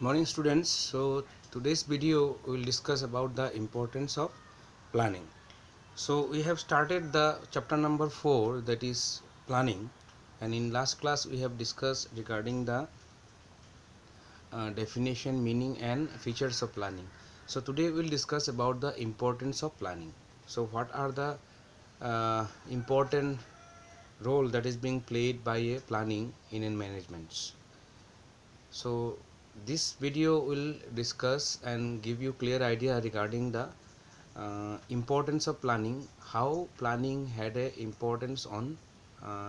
Morning students. So today's video will discuss about the importance of planning. So we have started the chapter number 4, that is planning, and in last class we have discussed regarding the definition, meaning and features of planning. So today we will discuss about the importance of planning. So what are the important role that is being played by a planning in a management. So this video will discuss and give you clear idea regarding the importance of planning, how planning had a importance on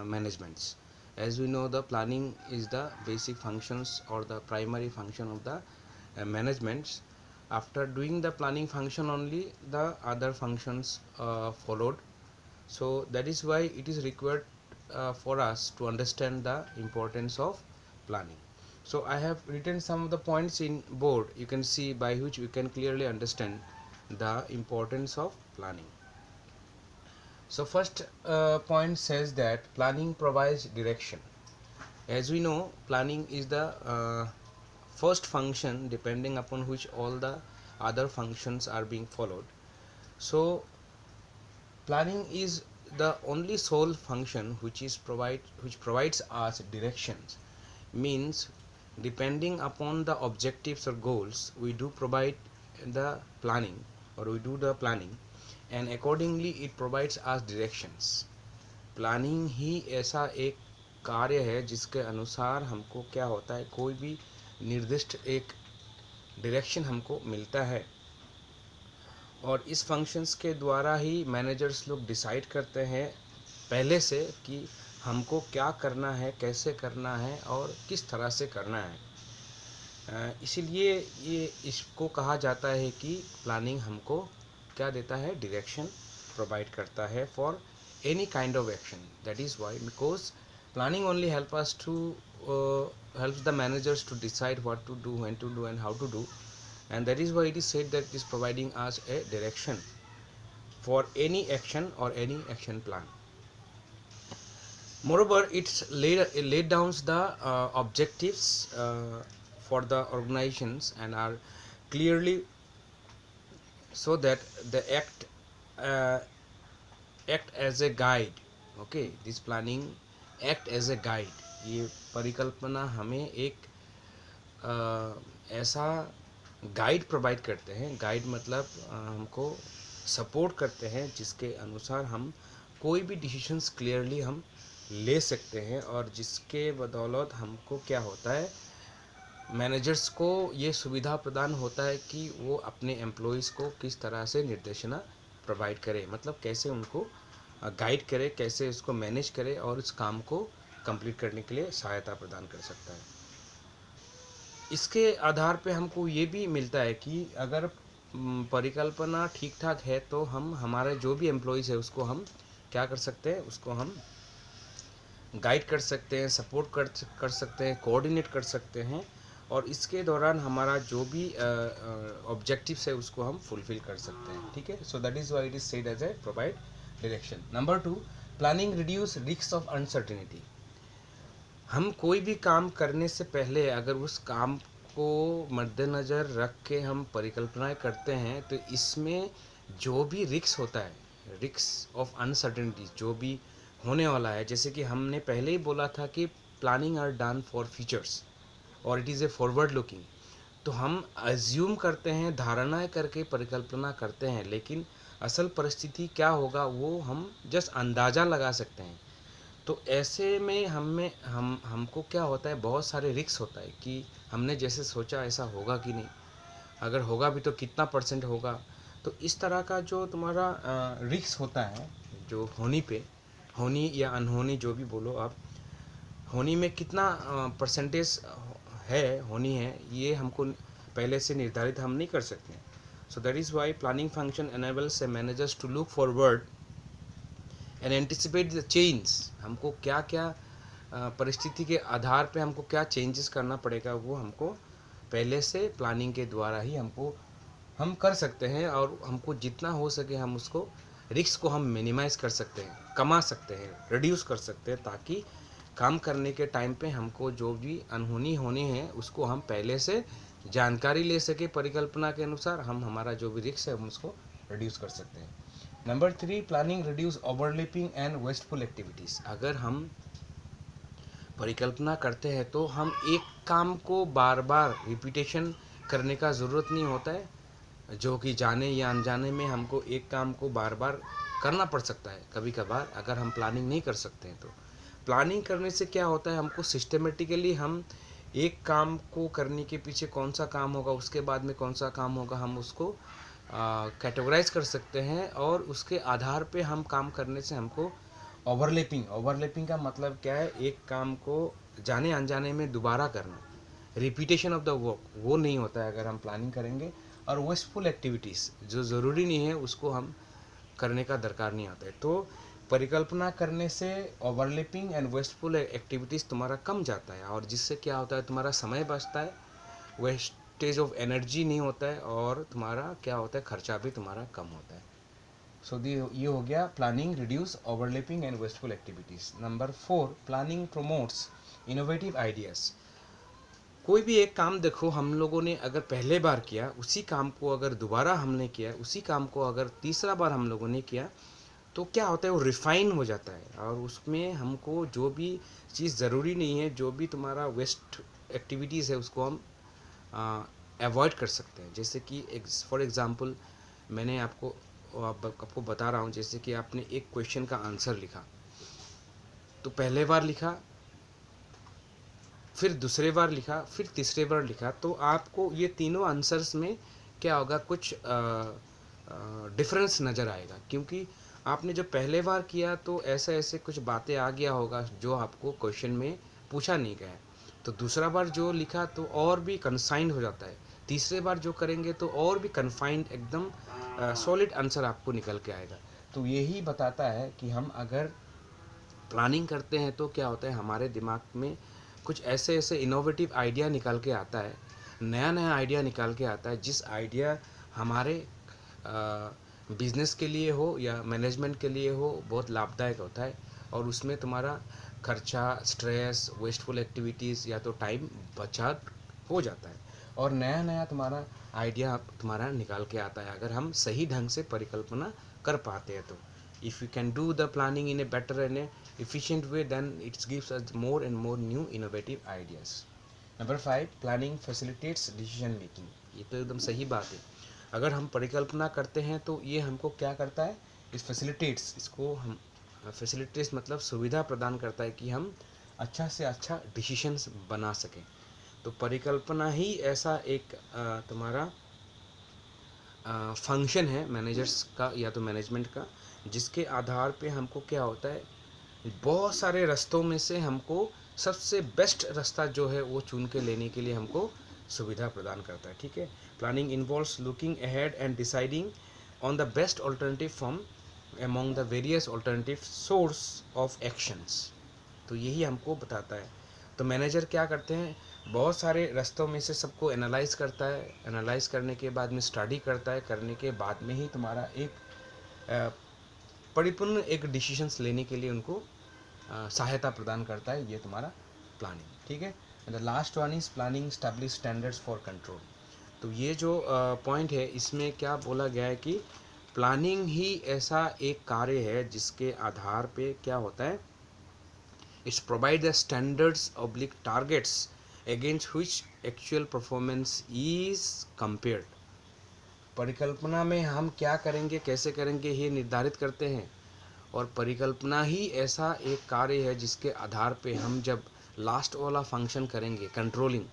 managements. As we know, the planning is the basic functions or the primary function of the managements. After doing the planning function only, the other functions followed. So that is why it is required for us to understand the importance of planning. So I have written some of the points in board, you can see, by which we can clearly understand the importance of planning. So first point says that planning provides direction. As we know, planning is the first function depending upon which all the other functions are being followed. So planning is the only sole function which provides us directions. Means, depending upon the objectives or goals, we do provide the planning, or we do the planning, and accordingly it provides us directions. Planning ही ऐसा एक कार्य है जिसके अनुसार हमको क्या होता है, कोई भी निर्दिष्ट एक डायरेक्शन हमको मिलता है, और इस फंक्शंस के द्वारा ही मैनेजर्स लोग डिसाइड करते हैं पहले से कि हमको क्या करना है, कैसे करना है और किस तरह से करना है। इसीलिए ये इसको कहा जाता है कि प्लानिंग हमको क्या देता है, डायरेक्शन प्रोवाइड करता है for any kind of action. That is why, because planning only helps the managers to decide what to do, when to do and how to do, and that is why it is said that it is providing us a direction for any action or any action plan. Moreover, it's laid down the objectives for the organizations and are clearly, so that the act as a guide. Okay, this planning act as a guide. ये परिकल्पना हमें एक ऐसा guide provide करते हैं. Guide मतलब हमको support करते हैं, जिसके अनुसार हम कोई भी डिसीजंस क्लियरली हम ले सकते हैं, और जिसके बदौलत हमको क्या होता है, मैनेजर्स को ये सुविधा प्रदान होता है कि वो अपने एम्प्लॉयज़ को किस तरह से निर्देशना प्रोवाइड करे, मतलब कैसे उनको गाइड करे, कैसे उसको मैनेज करे और उस काम को कंप्लीट करने के लिए सहायता प्रदान कर सकता है. इसके आधार पे हमको ये भी मिलता है कि अगर परिकल्पना ठीक ठाक है तो हम हमारे जो भी एम्प्लॉयज़ है उसको हम क्या कर सकते हैं, उसको हम गाइड कर सकते हैं, सपोर्ट कर सकते हैं, कोऑर्डिनेट कर सकते हैं, और इसके दौरान हमारा जो भी ऑब्जेक्टिव्स है उसको हम फुलफिल कर सकते हैं. ठीक है. So that is why it is said as a provide direction. Number 2, planning reduce risk of uncertainty. हम कोई भी काम करने से पहले अगर उस काम को मद्देनज़र रख के हम परिकल्पनाएं करते हैं, तो इसमें जो भी रिस्क होता है, रिस्क ऑफ अनसर्टेनिटी जो भी होने वाला है, जैसे कि हमने पहले ही बोला था कि planning are done for futures और it is a forward looking. तो हम अज्यूम करते हैं, धारणाएं करके परिकल्पना करते हैं, लेकिन असल परिस्थिति क्या होगा वो हम जस्ट अंदाज़ा लगा सकते हैं. तो ऐसे में हमको क्या होता है, बहुत सारे रिस्क होता है कि हमने जैसे सोचा ऐसा होगा कि नहीं, अगर होगा भी तो कितना % होगा. तो इस तरह का जो तुम्हारा रिस्क होता है, जो होनी या अनहोनी जो भी बोलो आप, होनी में कितना % है, होनी है, ये हमको पहले से निर्धारित हम नहीं कर सकते. So that is why planning function enables a managers to look forward and anticipate the change. हमको क्या क्या परिस्थिति के आधार पे हमको क्या चेंजेस करना पड़ेगा, वो हमको पहले से प्लानिंग के द्वारा ही हम कर सकते हैं, और हमको जितना हो सके हम उसको रिस्क को हम मिनिमाइज़ कर सकते हैं, कमा सकते हैं, रिड्यूस कर सकते हैं, ताकि काम करने के टाइम पे हमको जो भी अनहोनी होनी है उसको हम पहले से जानकारी ले सके, परिकल्पना के अनुसार हम हमारा जो भी रिस्क है हम उसको रिड्यूस कर सकते हैं। Number 3, planning reduce overlapping and wasteful activities. अगर हम परिकल्पना करते हैं तो हम एक काम को बार बार रिपीटेशन करने का ज़रूरत नहीं होता है, जो कि जाने या अनजाने में हमको एक काम को बार बार करना पड़ सकता है कभी कभार, अगर हम प्लानिंग नहीं कर सकते हैं। तो प्लानिंग करने से क्या होता है, हमको सिस्टमेटिकली हम एक काम को करने के पीछे कौन सा काम होगा, उसके बाद में कौन सा काम होगा, हम उसको कैटेगराइज कर सकते हैं, और उसके आधार पे हम काम करने से हमको ओवरलैपिंग का मतलब क्या है, एक काम को जाने अनजाने में दोबारा करना, रिपीटेशन ऑफ द वर्क, वो नहीं होता है अगर हम प्लानिंग करेंगे। और वेस्टफुल एक्टिविटीज़ जो ज़रूरी नहीं है उसको हम करने का दरकार नहीं आता है। तो परिकल्पना करने से ओवरलैपिंग एंड वेस्टफुल एक्टिविटीज़ तुम्हारा कम जाता है, और जिससे क्या होता है, तुम्हारा समय बचता है, वेस्टेज ऑफ एनर्जी नहीं होता है, और तुम्हारा क्या होता है, खर्चा भी तुम्हारा कम होता है। सो ये हो गया planning reduce overlapping and wasteful activities. Number 4, planning promotes innovative ideas. कोई भी एक काम देखो, हम लोगों ने अगर पहले बार किया, उसी काम को अगर दोबारा हमने किया, उसी काम को अगर तीसरा बार हम लोगों ने किया, तो क्या होता है, वो रिफ़ाइन हो जाता है, और उसमें हमको जो भी चीज़ ज़रूरी नहीं है, जो भी तुम्हारा वेस्ट एक्टिविटीज़ है, उसको हम अवॉइड कर सकते हैं। जैसे कि फॉर एग्ज़ाम्पल मैंने आपको बता रहा हूँ, जैसे कि आपने एक क्वेश्चन का आंसर लिखा, तो पहले बार लिखा, फिर दूसरे बार लिखा, फिर तीसरे बार लिखा, तो आपको ये तीनों आंसर्स में क्या होगा, कुछ डिफरेंस नज़र आएगा, क्योंकि आपने जो पहले बार किया तो ऐसे ऐसे कुछ बातें आ गया होगा जो आपको क्वेश्चन में पूछा नहीं गया है। तो दूसरा बार जो लिखा तो और भी कंसाइंड हो जाता है, तीसरे बार जो करेंगे तो और भी कन्फाइंड, एकदम सॉलिड आंसर आपको निकल के आएगा। तो यही बताता है कि हम अगर प्लानिंग करते हैं तो क्या होता है, हमारे दिमाग में कुछ ऐसे ऐसे इनोवेटिव आइडिया निकल के आता है, नया नया आइडिया निकल के आता है, जिस आइडिया हमारे बिजनेस के लिए हो या मैनेजमेंट के लिए हो बहुत लाभदायक होता है, और उसमें तुम्हारा खर्चा, स्ट्रेस, वेस्टफुल एक्टिविटीज़ या तो टाइम बचत हो जाता है, और नया नया तुम्हारा आइडिया तुम्हारा निकाल के आता है, अगर हम सही ढंग से परिकल्पना कर पाते हैं तो। If you can do the planning in a better and A efficient way, then it gives us more and more new innovative ideas. Number 5, planning facilitates decision making. ये तो एकदम सही बात है, अगर हम परिकल्पना करते हैं तो ये हमको क्या करता है, इस फैसिलिटेट्स, इसको हम फैसिलिटेट्स मतलब सुविधा प्रदान करता है कि हम अच्छा से अच्छा डिसीजंस बना सकें। तो परिकल्पना ही ऐसा एक तुम्हारा फंक्शन है मैनेजर्स का या तो मैनेजमेंट का, जिसके आधार पे हमको क्या होता है, बहुत सारे रास्तों में से हमको सबसे बेस्ट रास्ता जो है वो चुन के लेने के लिए हमको सुविधा प्रदान करता है। ठीक है, planning involves looking ahead and deciding on the best alternative from among the various alternative source of actions. तो यही हमको बताता है। तो मैनेजर क्या करते हैं, बहुत सारे रास्तों में से सबको एनालाइज करता है, एनालाइज करने के बाद में स्टडी करता है, करने के बाद में ही तुम्हारा एक परिपूर्ण एक डिसीजंस लेने के लिए उनको सहायता प्रदान करता है, ये तुम्हारा प्लानिंग। ठीक है, the last one is planning establish standards for control. तो ये जो पॉइंट है, इसमें क्या बोला गया है कि प्लानिंग ही ऐसा एक कार्य है जिसके आधार पे क्या होता है, it's provide the standards oblique targets against which actual performance is compared. परिकल्पना में हम क्या करेंगे, कैसे करेंगे, ये निर्धारित करते हैं, और परिकल्पना ही ऐसा एक कार्य है जिसके आधार पे हम जब लास्ट वाला फंक्शन करेंगे, controlling,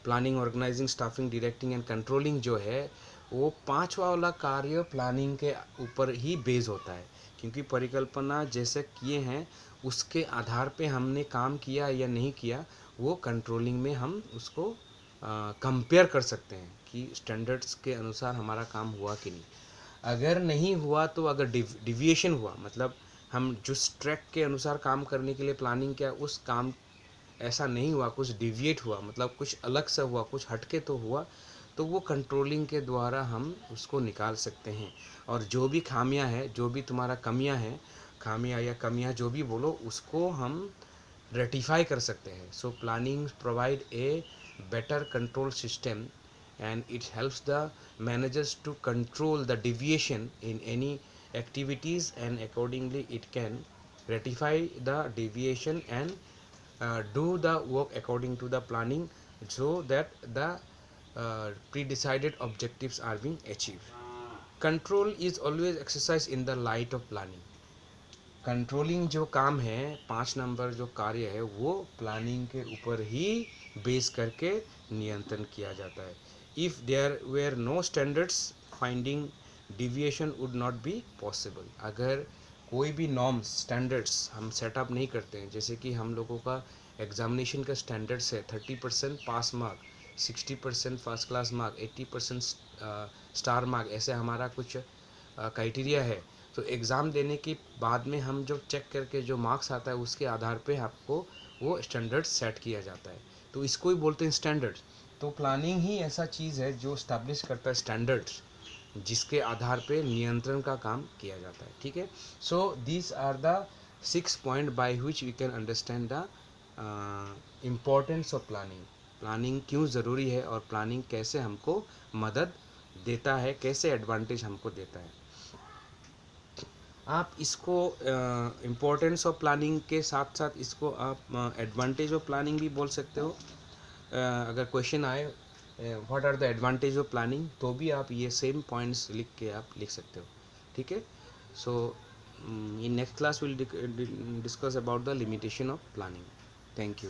planning, organising, staffing, directing and controlling जो है, वो पांचवा वाला कार्य प्लानिंग के ऊपर ही बेस होता है, क्योंकि परिकल्पना जैसे किए हैं उसके आधार पे हमने काम किया या नहीं किया, वो कंट्रोलिंग में हम उसको कंपेयर कर सकते हैं कि स्टैंडर्ड्स के अनुसार हमारा काम हुआ कि नहीं। अगर नहीं हुआ तो अगर डिविएशन हुआ, मतलब हम जिस ट्रैक के अनुसार काम करने के लिए प्लानिंग किया उस काम ऐसा नहीं हुआ, कुछ डिविएट हुआ, मतलब कुछ अलग सा हुआ, कुछ हटके तो हुआ, तो वो कंट्रोलिंग के द्वारा हम उसको निकाल सकते हैं। और जो भी खामियां हैं, जो भी तुम्हारा कमियां हैं, खामियां या कमियां जो भी बोलो, उसको हम रेटिफाई कर सकते हैं. So planning provide a better control system and it helps the managers to control the deviation in any activities, and accordingly it can rectify the deviation and do the work according to the planning, so that the pre-decided objectives are being achieved. Control is always exercised in the light of planning. Controlling जो काम है 5 number जो कार्य है वो planning के ऊपर ही base करके नियंत्रण किया जाता है. If there were no standards, finding deviation would not be possible. अगर कोई भी नॉर्म्स स्टैंडर्ड्स हम सेटअप नहीं करते हैं, जैसे कि हम लोगों का एग्जामिनेशन का स्टैंडर्ड्स है 30% pass mark, 60% first class mark, 80% star mark, ऐसे हमारा कुछ क्राइटेरिया है. तो एग्ज़ाम देने के बाद में हम जो चेक करके जो मार्क्स आता है उसके आधार पे आपको वो स्टैंडर्ड सेट किया जाता है. तो इसको ही बोलते हैं स्टैंडर्ड. तो प्लानिंग ही ऐसा चीज़ है जो स्टैब्लिश करता है स्टैंडर्ड्स, जिसके आधार पे नियंत्रण का काम किया जाता है. ठीक है. So these are the 6 point by which we can understand the importance of planning. Planning क्यों ज़रूरी है और प्लानिंग कैसे हमको मदद देता है, कैसे एडवांटेज हमको देता है. आप इसको इम्पोर्टेंस ऑफ प्लानिंग के साथ साथ इसको आप एडवांटेज ऑफ प्लानिंग भी बोल सकते हो. अगर क्वेश्चन आए what are the advantage of planning, तो भी आप ये सेम पॉइंट्स लिख के आप लिख सकते हो. ठीक है. So in next class will discuss about the limitation of planning. Thank you.